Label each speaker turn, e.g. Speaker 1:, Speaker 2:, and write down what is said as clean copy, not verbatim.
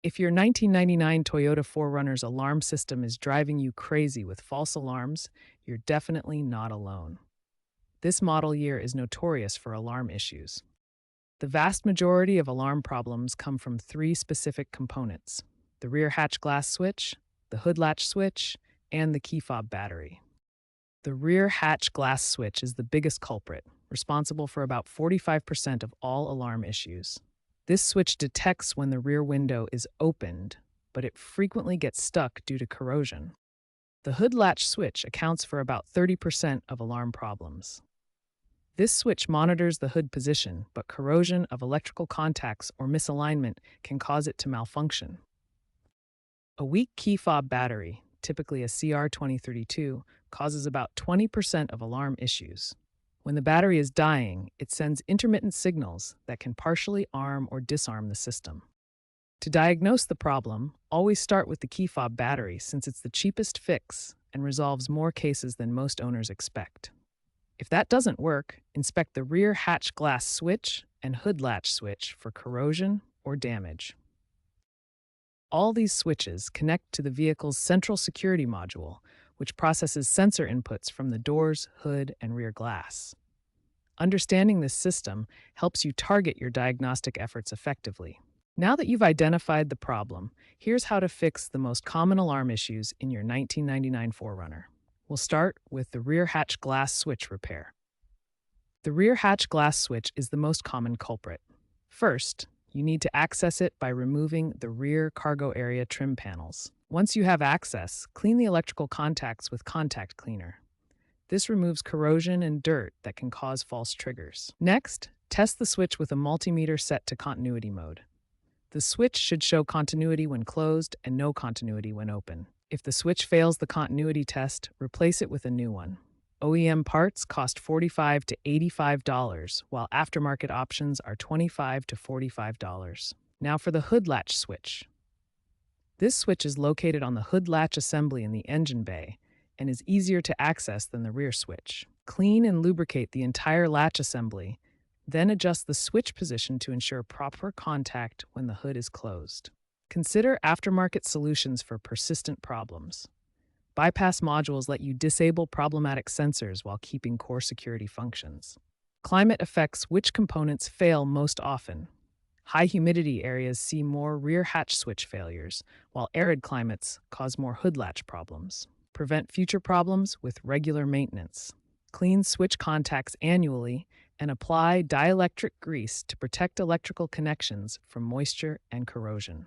Speaker 1: If your 1999 Toyota 4Runner's alarm system is driving you crazy with false alarms, you're definitely not alone. This model year is notorious for alarm issues. The vast majority of alarm problems come from three specific components: the rear hatch glass switch, the hood latch switch, and the key fob battery. The rear hatch glass switch is the biggest culprit, responsible for about 45% of all alarm issues. This switch detects when the rear window is opened, but it frequently gets stuck due to corrosion. The hood latch switch accounts for about 30% of alarm problems. This switch monitors the hood position, but corrosion of electrical contacts or misalignment can cause it to malfunction. A weak key fob battery, typically a CR2032, causes about 20% of alarm issues. When the battery is dying, it sends intermittent signals that can partially arm or disarm the system. To diagnose the problem, always start with the key fob battery since it's the cheapest fix and resolves more cases than most owners expect. If that doesn't work, inspect the rear hatch glass switch and hood latch switch for corrosion or damage. All these switches connect to the vehicle's central security module, which processes sensor inputs from the doors, hood, and rear glass. Understanding this system helps you target your diagnostic efforts effectively. Now that you've identified the problem, here's how to fix the most common alarm issues in your 1999 4Runner. We'll start with the rear hatch glass switch repair. The rear hatch glass switch is the most common culprit. First, you need to access it by removing the rear cargo area trim panels. Once you have access, clean the electrical contacts with contact cleaner. This removes corrosion and dirt that can cause false triggers. Next, test the switch with a multimeter set to continuity mode. The switch should show continuity when closed and no continuity when open. If the switch fails the continuity test, replace it with a new one. OEM parts cost $45 to $85, while aftermarket options are $25 to $45. Now for the hood latch switch. This switch is located on the hood latch assembly in the engine bay and is easier to access than the rear switch. Clean and lubricate the entire latch assembly, then adjust the switch position to ensure proper contact when the hood is closed. Consider aftermarket solutions for persistent problems. Bypass modules let you disable problematic sensors while keeping core security functions. Climate affects which components fail most often. High humidity areas see more rear hatch switch failures, while arid climates cause more hood latch problems. Prevent future problems with regular maintenance. Clean switch contacts annually and apply dielectric grease to protect electrical connections from moisture and corrosion.